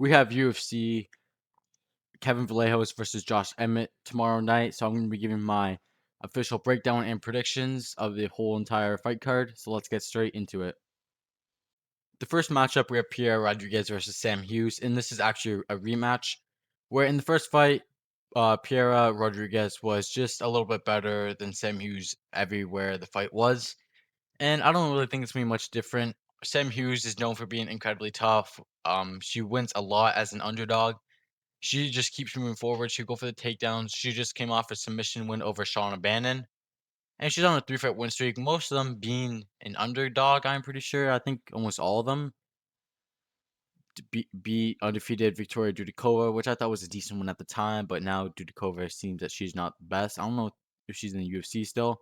we have UFC Kevin Vallejos versus Josh Emmett tomorrow night. So I'm going to be giving my official breakdown and predictions of the whole entire fight card. So let's get straight into it. The first matchup, we have Pierre Rodriguez versus Sam Hughes, and this is actually a rematch. Where in the first fight, Pierre Rodriguez was just a little bit better than Sam Hughes everywhere the fight was. And I don't really think it's going to be much different. Sam Hughes is known for being incredibly tough. She wins a lot as an underdog. She just keeps moving forward. She'll go for the takedowns. She just came off a submission win over Shauna Bannon. And she's on a three-fight win streak, most of them being an underdog, I'm pretty sure. I think almost all of them. To beat undefeated Victoria Dudikova, which I thought was a decent one at the time, but now Dudikova seems that she's not the best. I don't know if she's in the UFC still.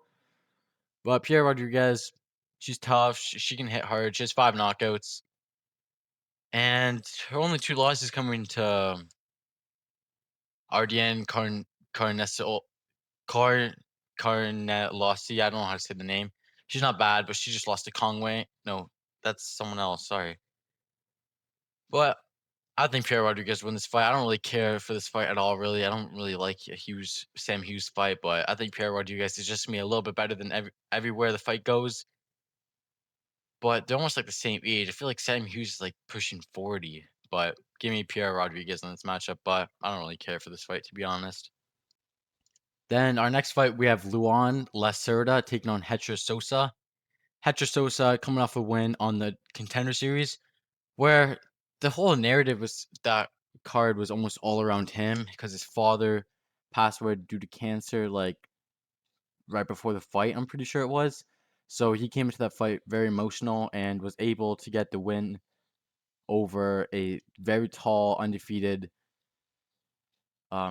But Pierre Rodriguez, she's tough. She can hit hard. She has 5 knockouts. And her only 2 losses coming to Ardian Carneso Car Carnelossi. I don't know how to say the name. She's not bad, but she just lost to Kongwei. No, that's someone else. Sorry. But I think Pierre Rodriguez win this fight. I don't really care for this fight at all, really. I don't really like a Sam Hughes fight, but I think Pierre Rodriguez is just gonna be a little bit better than everywhere the fight goes. But they're almost like the same age. I feel like Sam Hughes is like pushing 40, but give me Pierre Rodriguez in this matchup. But I don't really care for this fight, to be honest. Then our next fight, we have Luan Lacerda taking on Hetra Sosa. Hetra Sosa coming off a win on the Contender Series, where the whole narrative was that card was almost all around him because his father passed away due to cancer, like right before the fight. I'm pretty sure it was. So he came into that fight very emotional and was able to get the win over a very tall, undefeated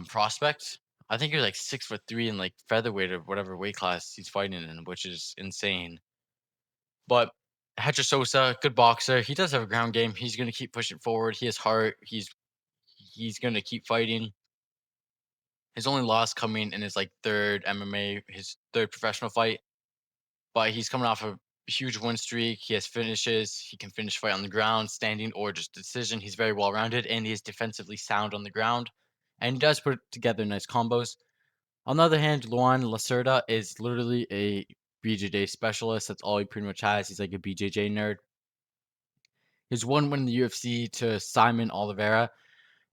prospect. I think he was like 6'3" in like featherweight or whatever weight class he's fighting in, which is insane. But Hedger Sosa, good boxer. He does have a ground game. He's gonna keep pushing forward. He has heart. He's gonna keep fighting. His only loss coming in his like third MMA, his third professional fight. But he's coming off a huge win streak. He has finishes. He can finish fight on the ground, standing, or just decision. He's very well rounded and he is defensively sound on the ground. And he does put together nice combos. On the other hand, Luan Lacerda is literally a BJJ specialist. That's all he pretty much has. He's like a BJJ nerd. His one win in the UFC to Simon Oliveira.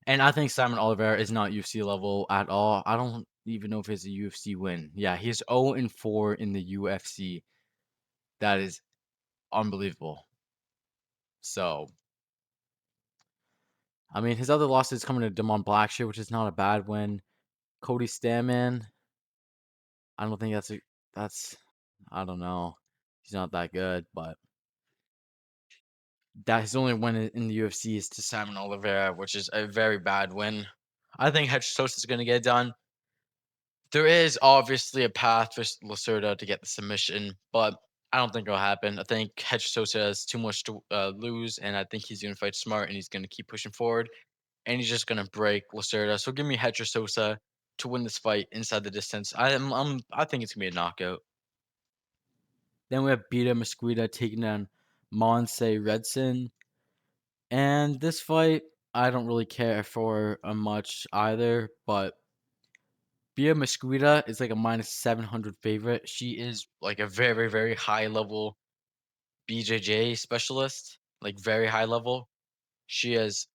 And I think Simon Oliveira is not UFC level at all. I don't even know if it's a UFC win. Yeah, he's 0-4 in the UFC. That is unbelievable. So, I mean, his other losses coming to Damon Blackshear, which is not a bad win. Cody Stamann, I don't think that's I don't know. He's not that good, but that his only win in the UFC is to Simon Oliveira, which is a very bad win. I think Hedges is going to get it done. There is obviously a path for Lacerda to get the submission, but I don't think it'll happen. I think Hedges has too much to lose, and I think he's going to fight smart and he's going to keep pushing forward, and he's just going to break Lacerda. So give me Hedges to win this fight inside the distance. I think it's going to be a knockout. Then we have Beta Mesquita taking down Monse Redson. And this fight, I don't really care for much either, but Bia Mesquita is like a minus 700 favorite. She is like a very, very high level BJJ specialist, like very high level. She has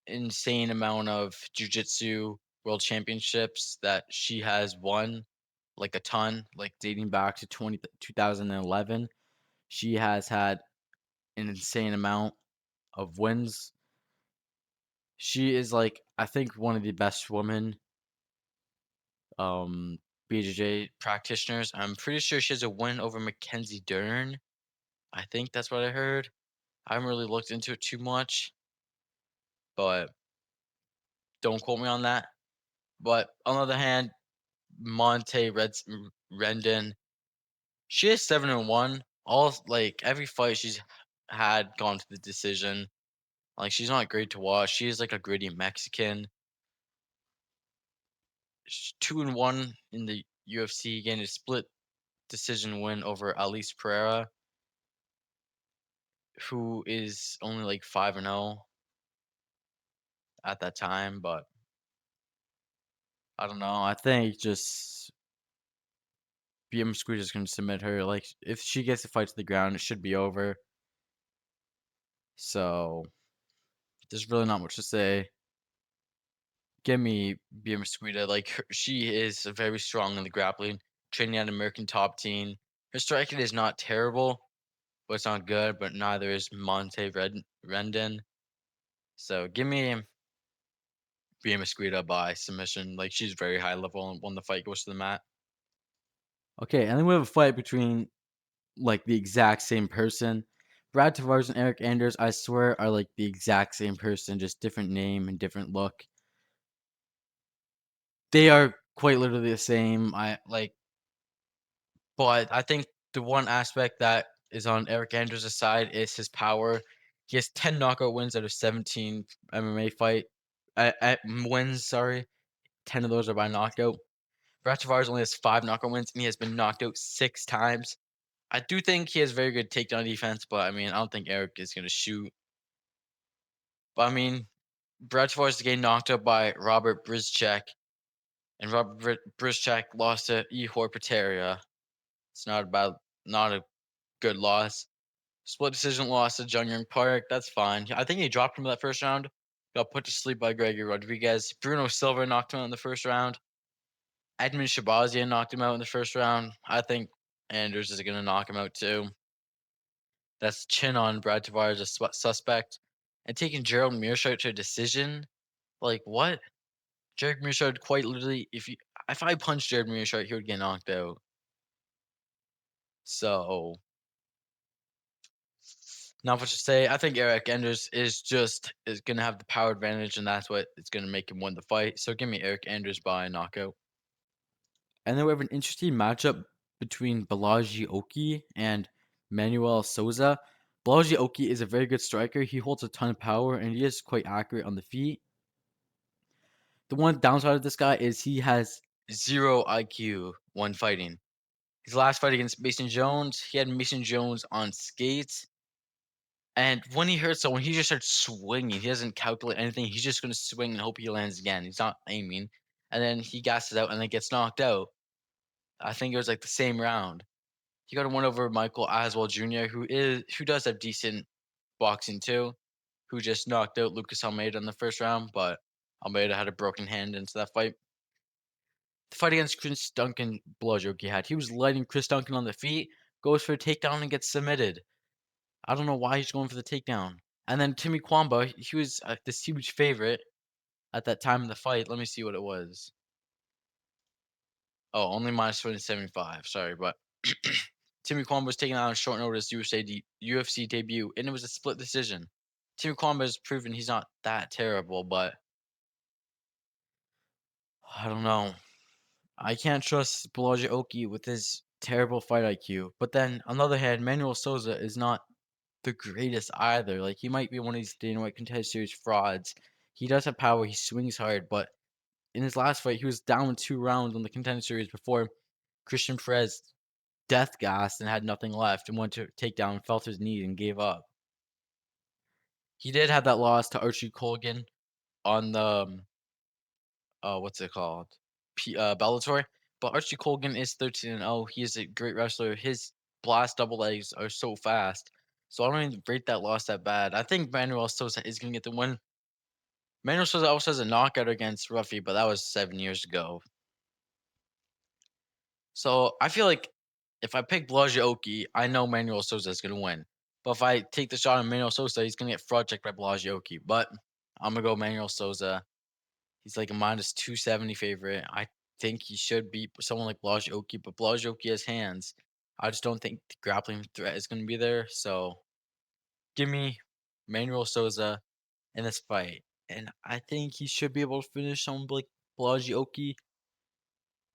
insane amount of jujitsu world championships that she has won, like a ton, like dating back to 2011. She has had an insane amount of wins. She is like, I think, one of the best women um BJJ practitioners. I'm pretty sure she has a win over Mackenzie Dern. I think that's what I heard. I haven't really looked into it too much, but don't quote me on that. But on the other hand, Rendon, she is 7-1. All like every fight she's had gone to the decision. Like she's not great to watch. She is like a gritty Mexican. 2-1 in the UFC, getting a split decision win over Alice Pereira, who is only like 5-0. at that time, but I don't know. I think just BM Squeeze is gonna submit her. Like if she gets the fight to the ground, it should be over. So there's really not much to say. Give me BM Squida. Like she is very strong in the grappling, training at American Top Team. Her striking is not terrible, but it's not good. But neither is Rendon. So give me BM Squida by submission. Like she's very high level, and when the fight goes to the mat. Okay, and then we have a fight between like the exact same person. Brad Tavares and Eric Anders, I swear, are like the exact same person, just different name and different look. They are quite literally the same. I like, but I think the one aspect that is on Eric Anders' side is his power. He has 10 knockout wins out of 17 MMA wins. Sorry, 10 of those are by knockout. Brad Tavares only has 5 knockout wins, and he has been knocked out 6 times. I do think he has very good takedown defense, but I mean, I don't think Eric is gonna shoot. But I mean, Brad Tavares is getting knocked out by Robert Brizchek, and Robert Brizchek lost to Ihor Peteria. It's not a good loss. Split decision loss to Jung Young Park. That's fine. I think he dropped him in that first round. Got put to sleep by Gregory Rodriguez. Bruno Silva knocked him out in the first round. Edmund Shabazian knocked him out in the first round. I think Anders is going to knock him out too. That's chin on Brad Tavares as suspect. And taking Gerald Mearshart to a decision. Like, what? Jared Mearshart quite literally, if I punched Jared Mearshart, he would get knocked out. So not much to say. I think Eric Anders is gonna have the power advantage, and that's what is gonna make him win the fight. So give me Eric Anders by knockout. And then we have an interesting matchup between Balaji Oki and Manuel Souza. Balaji Oki is a very good striker. He holds a ton of power, and he is quite accurate on the feet. The one downside of this guy is he has zero IQ when fighting. His last fight against Mason Jones, he had Mason Jones on skates. And when he hurts someone, he just starts swinging. He doesn't calculate anything. He's just going to swing and hope he lands again. He's not aiming. And then he gasses out and then gets knocked out. I think it was like the same round. He got a win over Michael Aswell Jr., who does have decent boxing too, who just knocked out Lucas Almeida in the first round, but Almeida had a broken hand into that fight. The fight against Chris Duncan, blood joke he had. He was lighting Chris Duncan on the feet, goes for a takedown and gets submitted. I don't know why he's going for the takedown. And then Timmy Kwamba, he was this huge favorite at that time in the fight. Let me see what it was. Oh, only minus 175. Sorry, but Timmy Kwamba was taken out on short notice UFC debut, and it was a split decision. Timmy Kwamba has proven he's not that terrible, but I don't know. I can't trust Balaji Oki with his terrible fight IQ. But then, on the other hand, Manuel Souza is not the greatest either. Like, he might be one of these Dana White Contender Series frauds. He does have power, he swings hard, but in his last fight, he was down 2 rounds on the Contender Series before Christian Perez death gassed and had nothing left and went to take down, felt his knee, and gave up. He did have that loss to Archie Colgan on the what's it called? Bellator. But Archie Colgan is 13-0. He is a great wrestler. His blast double legs are so fast. So I don't even rate that loss that bad. I think Manuel Sosa is gonna get the win. Manuel Sosa also has a knockout against Ruffy, but that was 7 years ago. So I feel like if I pick Balaji Oki, I know Manuel Sosa is gonna win. But if I take the shot on Manuel Sosa, he's gonna get fraud checked by Balaji Oki. But I'm gonna go Manuel Sosa. He's like a minus 270 favorite. I think he should beat someone like Balaji Oki, but Balaji Oki has hands. I just don't think the grappling threat is gonna be there. So give me Manuel Souza in this fight. And I think he should be able to finish someone like Balaji Oki,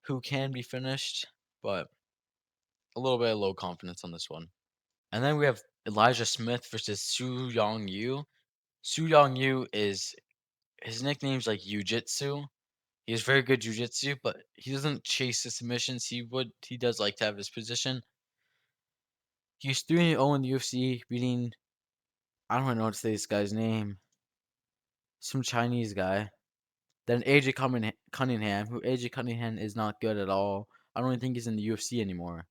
who can be finished, but a little bit of low confidence on this one. And then we have Elijah Smith versus Su Yong Yu. Su Yong Yu is his nickname's like Jiu-Jitsu. He has very good jiu-jitsu, but he doesn't chase the submissions. He does like to have his position. He's 3-0 in the UFC, beating I don't know how to say this guy's name. some Chinese guy. Then Cunningham, who AJ Cunningham is not good at all. I don't even think he's in the UFC anymore.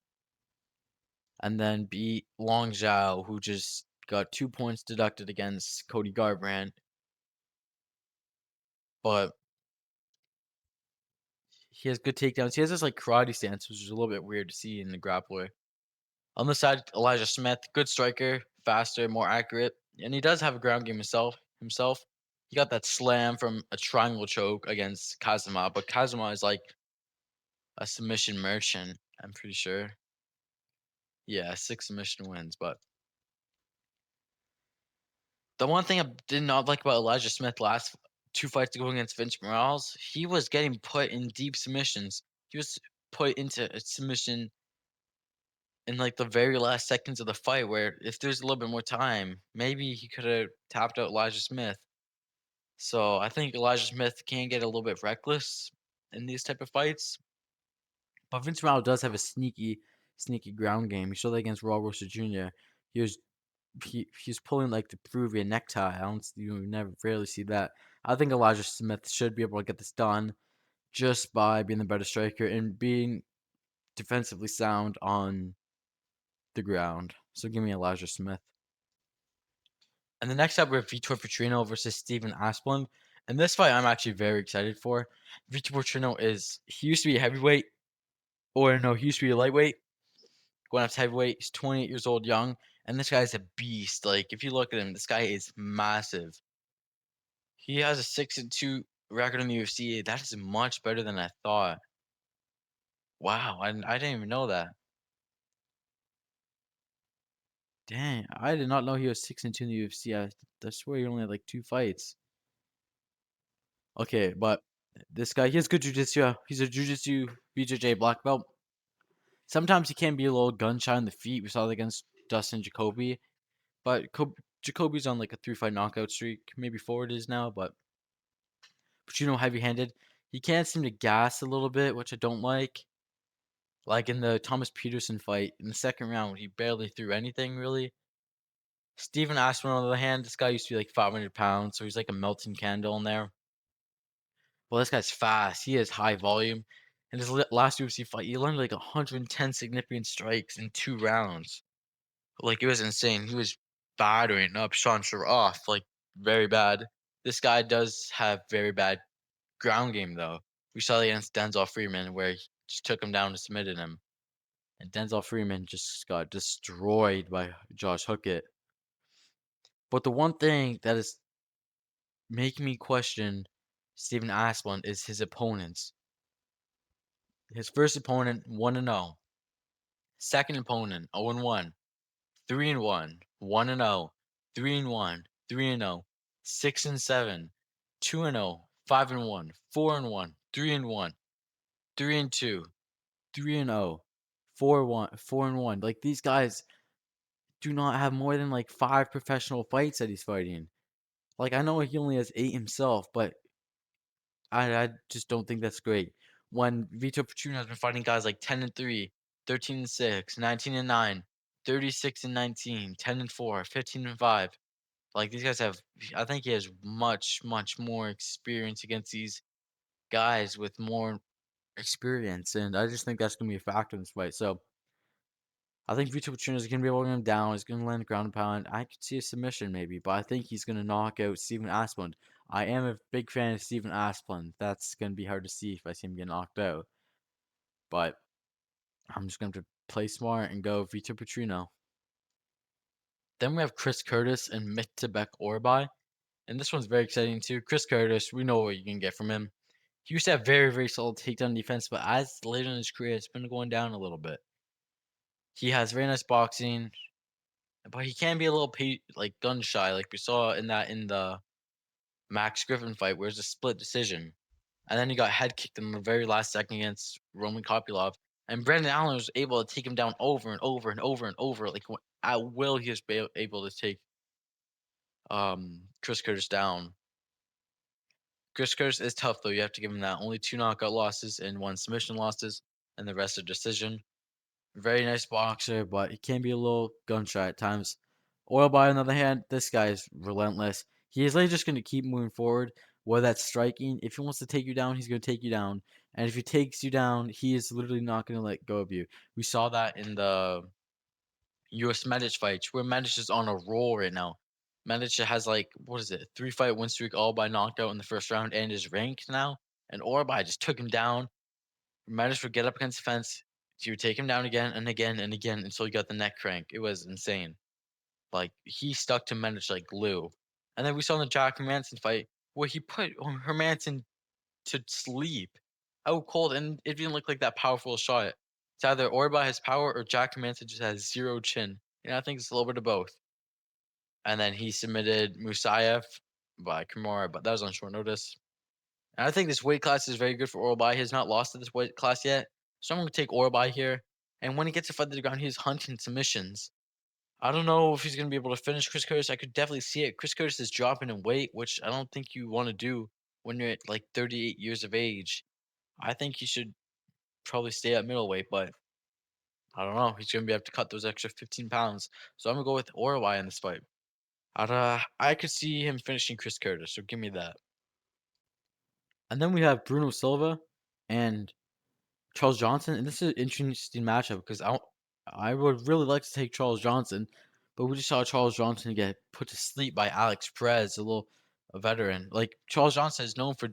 And then beat Long Zhao, who just got 2 points deducted against Cody Garbrandt. But he has good takedowns. He has this like karate stance, which is a little bit weird to see in the grappler. On the side, Elijah Smith, good striker, faster, more accurate, and he does have a ground game himself. He got that slam from a triangle choke against Kazuma, but Kazuma is like a submission merchant, I'm pretty sure. Yeah, 6 submission wins, but the one thing I did not like about Elijah Smith last 2 fights ago against Vince Morales, he was getting put in deep submissions. He was put into a submission in like the very last seconds of the fight where if there's a little bit more time, maybe he could have tapped out Elijah Smith. So I think Elijah Smith can get a little bit reckless in these type of fights. But Vince Morales does have a sneaky ground game. He showed that against Raw Roster Jr. He was he's pulling like the Peruvian necktie. I don't you never rarely see that. I think Elijah Smith should be able to get this done just by being the better striker and being defensively sound on the ground. So give me Elijah Smith. And the next up we have Vitor Petrino versus Steven Asplund. And this fight I'm actually very excited for. Vitor Petrino he used to be a heavyweight, or no, he used to be a lightweight, going up to heavyweight. He's 28 years old, young, and this guy's a beast. Like if you look at him, this guy is massive. He has a 6-2 record in the UFC. That is much better than I thought. Wow, I didn't even know that. Dang, I did not know he was 6-2 in the UFC. I swear he only had like 2 fights. Okay, but this guy, he has good jiu-jitsu. He's a jiu-jitsu BJJ black belt. Sometimes he can be a little gun shy on the feet. We saw that against Dustin Jacoby. But Jacoby's on like a 3-fight knockout streak. Maybe 4 it is now, but heavy-handed. He can seem to gas a little bit, which I don't like. Like in the Thomas Peterson fight, in the second round, he barely threw anything really. Steven Aspinall, on the other hand, this guy used to be like 500 pounds, so he's like a melting candle in there. Well, this guy's fast. He has high volume. In his last UFC fight, he landed like 110 significant strikes in 2 rounds. Like, it was insane. He was battering up Sean off, like, very bad. This guy does have very bad ground game, though. We saw it against Denzel Freeman, where he just took him down and submitted him. And Denzel Freeman just got destroyed by Josh Hookett. But the one thing that is making me question Steven Asplund is his opponents. His first opponent, 1-0. Second opponent, 0-1. 3-1. 1-0. 3-1. 3-0. 6-7. 2-0. 5-1. 4-1. 3-1. 3-2. 3-0. 4-1. 4-1. Like these guys do not have more than like 5 professional fights that he's fighting. Like I know he only has 8 himself, but I just don't think that's great. When Vitor Petrino has been fighting guys like 10-3, 13-6, 19-9, 36-19, 10-4, 15-5. Like these guys have, I think he has much more experience against these guys with more experience, and I just think that's gonna be a factor in this fight. So I think Vitor Petrino is gonna be able to get him down. He's gonna land a ground and pound. I could see a submission maybe, but I think he's gonna knock out Steven Asplund. I am a big fan of Steven Asplund. That's gonna be hard to see if I see him get knocked out. But I'm just going to play smart and go Vitor Petrino. Then we have Chris Curtis and Mittebek Orbai. And this one's very exciting too. Chris Curtis, we know what you can get from him. He used to have very solid takedown defense, but as later in his career, it's been going down a little bit. He has very nice boxing, but he can be a little like gun shy, like we saw in the Max Griffin fight, where it's a split decision. And then he got head kicked in the very last second against Roman Kopylov. And Brandon Allen was able to take him down over and over and over and over. Like at will, he was able to take Chris Curtis down. Chris Curtis is tough though. You have to give him that. Only 2 knockout losses and 1 submission losses, and the rest are decision. Very nice boxer, but he can be a little gun shy at times. Oilby, on the other hand, this guy is relentless. He is literally just gonna keep moving forward, whether that's striking. If he wants to take you down, he's gonna take you down. And if he takes you down, he is literally not gonna let go of you. We saw that in the US Medic fights, where Medic is on a roll right now. Medic has like, what is it, 3 fight win streak all by knockout in the first round and is ranked now. And Orbai just took him down. Medic would get up against the fence. She would take him down again and again and again until he got the neck crank. It was insane. Like, he stuck to Medic like glue. And then we saw in the Jack Hermanson fight where he put Hermanson to sleep out cold, and it didn't look like that powerful shot. It's either Orba has power or Jack Hermanson just has zero chin. And I think it's a little bit of both. And then he submitted Musayev by Kimura, but that was on short notice. And I think this weight class is very good for Orbai. He has not lost to this weight class yet. So I'm going to take Orbai here. And when he gets a fight to the ground, he's hunting submissions. I don't know if he's going to be able to finish Chris Curtis. I could definitely see it. Chris Curtis is dropping in weight, which I don't think you want to do when you're at like 38 years of age. I think he should probably stay at middleweight, but I don't know. He's going to be able to cut those extra 15 pounds. So I'm going to go with Orbai in this fight. I could see him finishing Chris Curtis, so give me that. And then we have Bruno Silva and Charles Johnson, and this is an interesting matchup because I would really like to take Charles Johnson, but we just saw Charles Johnson get put to sleep by Alex Perez, a veteran. Like Charles Johnson is known for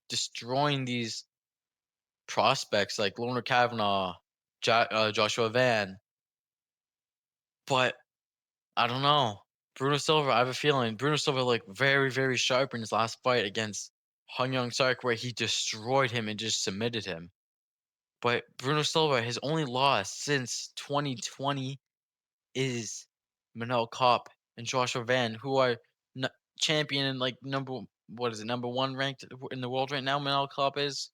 destroying these prospects like Loner Kavanaugh, Joshua Van, but I don't know. Bruno Silva, I have a feeling Bruno Silva looked very, very sharp in his last fight against Hung Young Sark, where he destroyed him and just submitted him. But Bruno Silva, his only loss since 2020 is Manel Kopp and Joshua Van, who are champion and like what is it, number one ranked in the world right now. Manel Kopp is,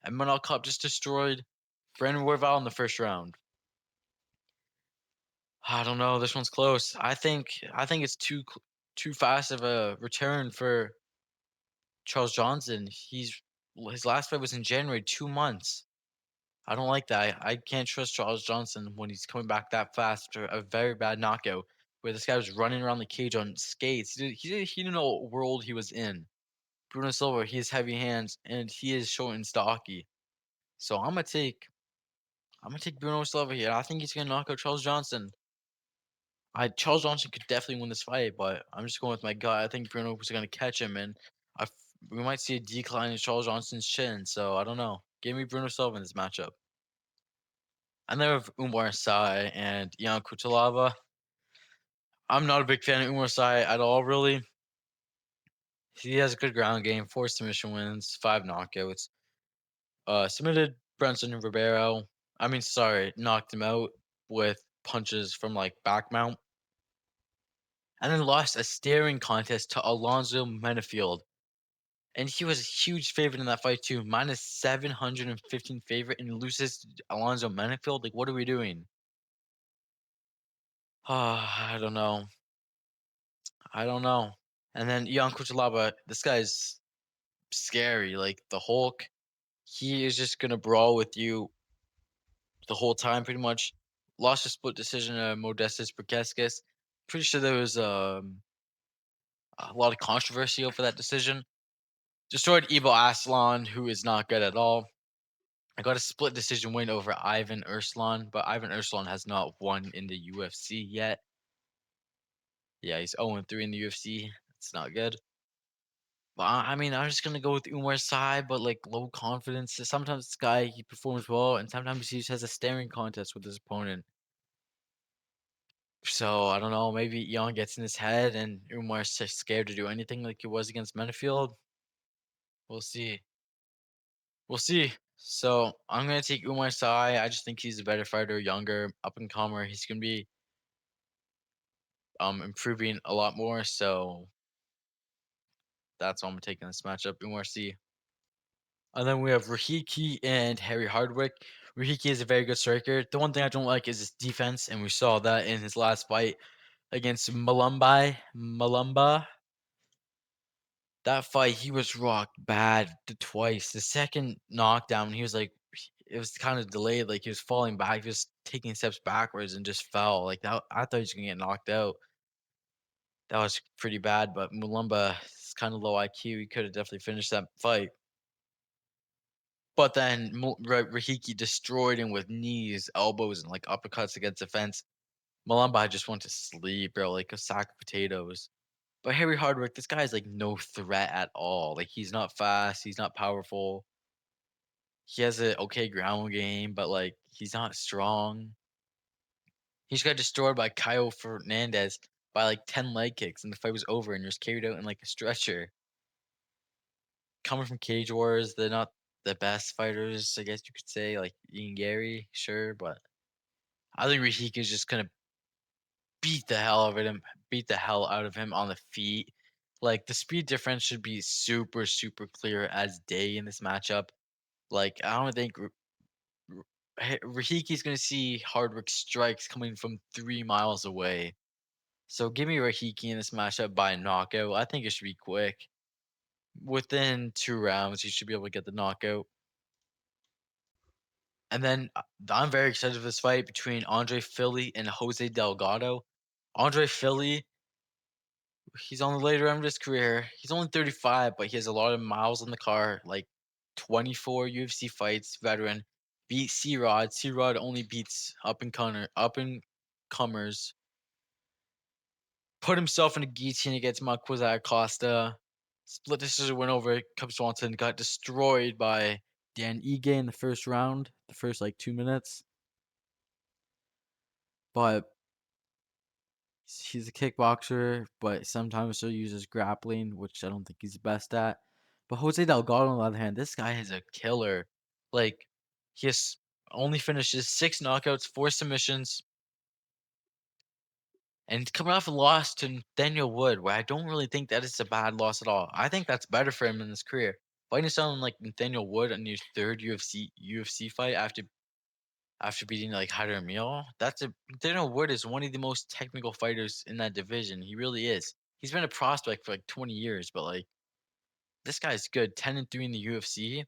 and Manel Kopp just destroyed Brandon Royval in the first round. I don't know. This one's close. I think it's too fast of a return for Charles Johnson. His last fight was in January, 2 months. I don't like that. I can't trust Charles Johnson when he's coming back that fast after a very bad knockout where this guy was running around the cage on skates. He didn't know what world he was in. Bruno Silva, he has heavy hands and he is short and stocky. So I'm gonna take Bruno Silva here. I think he's gonna knock out Charles Johnson. Charles Johnson could definitely win this fight, but I'm just going with my gut. I think Bruno was gonna catch him, and I f we might see a decline in Charles Johnson's chin. So I don't know. Give me Bruno Silva in this matchup. And then we have Umar Sai and Ian Kutalava. I'm not a big fan of Umar Sai at all, really. He has a good ground game, 4 submission wins, 5 knockouts. Submitted Brunson Ribeiro. Knocked him out with punches from like back mount. And then lost a staring contest to Alonzo Menafield. And he was a huge favorite in that fight too. Minus 715 favorite and loses to Alonzo Menafield. Like, what are we doing? I don't know. I don't know. And then Ion Cutelaba, this guy's scary. Like the Hulk, he is just gonna brawl with you the whole time, pretty much. Lost a split decision to Modestus Perkeskis. Pretty sure there was a lot of controversy over that decision. Destroyed Ebo Aslan, who is not good at all. I got a split decision win over Ivan Urslan, but Ivan Urslan has not won in the UFC yet. Yeah, he's 0-3 in the UFC. It's not good. But I'm just gonna go with Umar Sai, but like low confidence. Sometimes this guy he performs well, and sometimes he just has a staring contest with his opponent. So I don't know. Maybe Ion gets in his head, and Umar's just scared to do anything like he was against Menafield. We'll see. We'll see. So I'm gonna take Umar Sai. I just think he's a better fighter, younger, up and comer. He's gonna be improving a lot more. So that's why I'm taking this matchup. Umar C. And then we have Rahiki and Harry Hardwick. Rahiki is a very good striker. The one thing I don't like is his defense, and we saw that in his last fight against Malumba. That fight, he was rocked bad twice. The second knockdown, he was like, it was kind of delayed. Like he was falling back, he was taking steps backwards and just fell. Like that, I thought he was gonna get knocked out. That was pretty bad, but Mulumba is kinda low IQ, he coulda definitely finished that fight. But then Rahiki destroyed him with knees, elbows, and, like, uppercuts against the fence. Mulumba just went to sleep, bro, like a sack of potatoes. But Harry Hardwick, this guy is, like, no threat at all. Like, he's not fast, he's not powerful. He has a okay ground game, but, like, he's not strong. He just got destroyed by Kyle Fernandez by, like, 10 leg kicks, and the fight was over, and he was carried out in, like, a stretcher. Coming from Cage Wars, they're not the best fighters, I guess you could say, like Ian Gary, sure, but I think Rahika's just gonna beat the hell out of him, beat the hell out of him on the feet. Like the speed difference should be super, super clear as day in this matchup. Like I don't think Rahiki's gonna see Hardwick strikes coming from 3 miles away. So give me Rahiki in this matchup by knockout. I think it should be quick. Within 2 rounds, he should be able to get the knockout. And then I'm very excited for this fight between Andre Philly and Jose Delgado. Andre Philly, he's on the later end of his career. He's only 35, but he has a lot of miles on the car, like 24 UFC fights, veteran. Beat C Rod. C Rod only beats up and comers. Put himself in a guillotine against Marquez Acosta. Split decision win over Cub Swanson. Got destroyed by Dan Ige in the first round, the first like 2 minutes. But he's a kickboxer, but sometimes still uses grappling, which I don't think he's best at. But Jose Delgado, on the other hand, this guy is a killer. Like, he has only finishes 6 knockouts, 4 submissions, and coming off a loss to Nathaniel Wood, where I don't really think that is a bad loss at all. I think that's better for him in his career. Fighting someone like Nathaniel Wood in your third UFC fight after beating like Hyder Emil, that's a Daniel Wood is one of the most technical fighters in that division. He really is. He's been a prospect for like 20 years, but like this guy's good. 10-3 in the UFC.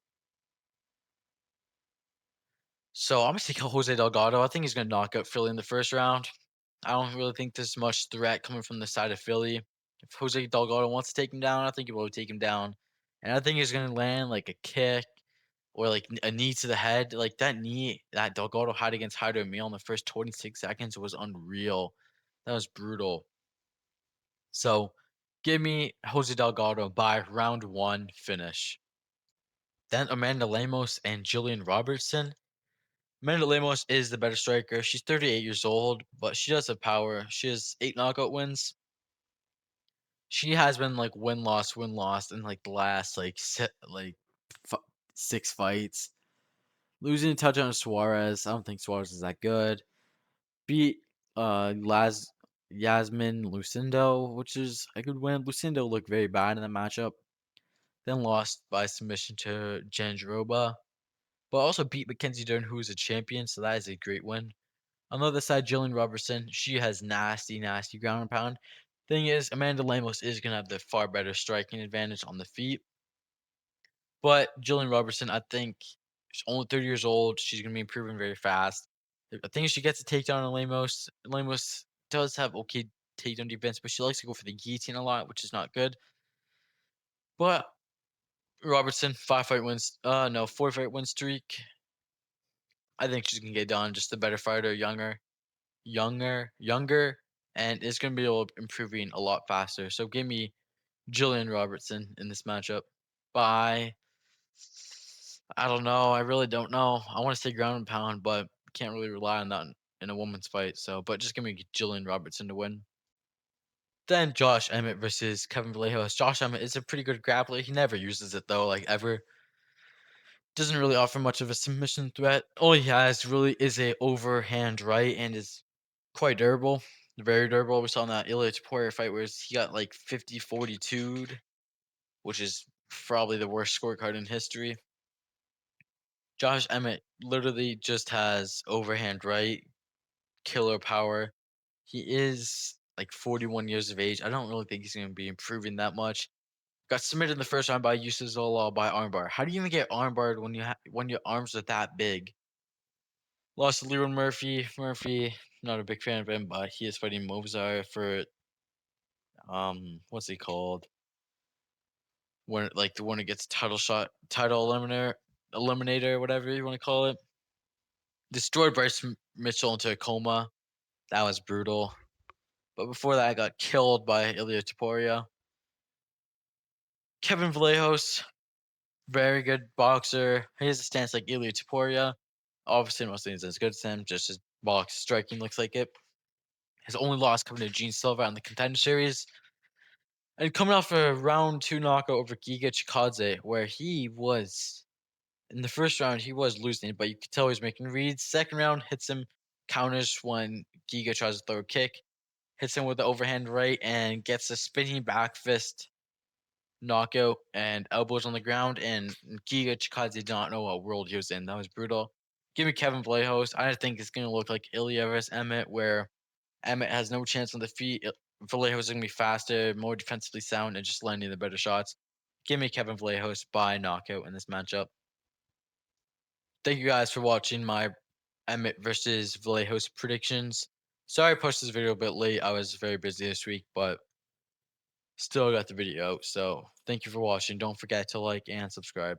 So I'm gonna take Jose Delgado. I think he's gonna knock out Philly in the first round. I don't really think there's much threat coming from the side of Philly. If Jose Delgado wants to take him down, I think he will take him down. And I think he's gonna land like a kick or like a knee to the head. Like that knee that Delgado had against Hyder Emil in the first 26 seconds was unreal. That was brutal. So give me Jose Delgado by round one finish. Then Amanda Lemos and Jillian Robertson. Amanda Lemos is the better striker. She's 38 years old, but she does have power. She has 8 knockout wins. She has been like win loss in like the last f- 6 fights. Losing a touchdown to Suarez. I don't think Suarez is that good. Beat Laz Yasmin Lucindo, which is a good win. Lucindo looked very bad in the matchup. Then lost by submission to Jandiroba, but also beat Mackenzie Dern, who is a champion, so that is a great win. On the other side, Jillian Robertson, she has nasty, nasty ground and pound. Thing is, Amanda Lemos is going to have the far better striking advantage on the feet. But Jillian Robertson, I think she's only 30 years old. She's going to be improving very fast. I think she gets a takedown on Lemos. Lemos does have okay takedown defense, but she likes to go for the guillotine a lot, which is not good. But Robertson, 5 fight wins. No, 4 fight win streak. I think she's gonna get done. Just a better fighter, younger, and is gonna be able to improving a lot faster. So give me Jillian Robertson in this matchup. By I don't know. I really don't know. I want to say ground and pound, but can't really rely on that in a woman's fight. So, but just give me Jillian Robertson to win. Then Josh Emmett versus Kevin Vallejos. Josh Emmett is a pretty good grappler. He never uses it though, like ever. Doesn't really offer much of a submission threat. All he has really is a overhand right and is quite durable. Very durable. We saw in that Ilya Poirier fight where he got like 50-42, which is probably the worst scorecard in history. Josh Emmett literally just has overhand right, killer power. He is like 41 years of age. I don't really think he's going to be improving that much. Got submitted in the first round by Yusuf Zolal by armbar. How do you even get armbarred when your arms are that big? Lost to Leron Murphy. Murphy, not a big fan of him, but he is fighting Movzar for What's he called? When like the one who gets title eliminator, whatever you want to call it. Destroyed Mitchell into a coma. That was brutal. But before that, I got killed by Ilya Taporia. Kevin Vallejos, very good boxer. He has a stance like Ilya Taporia. Obviously, most things as good as him. Just his box striking looks like it. His only loss coming to Gene Silva in the Contender Series. And coming off a round two knockout over Giga Chikadze, where he was in the first round, he was losing, but you could tell he was making reads. Second round hits him, counters when Giga tries to throw a kick, hits him with the overhand right, and gets a spinning back fist knockout and elbows on the ground. And Giga Chikadze did not know what world he was in. That was brutal. Give me Kevin Vallejos. I think it's going to look like Ilya vs. Emmett, where Emmett has no chance on the feet. Vallejos is going to be faster, more defensively sound, and just landing the better shots. Give me Kevin Vallejos by knockout in this matchup. Thank you guys for watching my Emmett versus Vallejos predictions. Sorry I posted this video a bit late. I was very busy this week, but still got the video out. So thank you for watching. Don't forget to like and subscribe.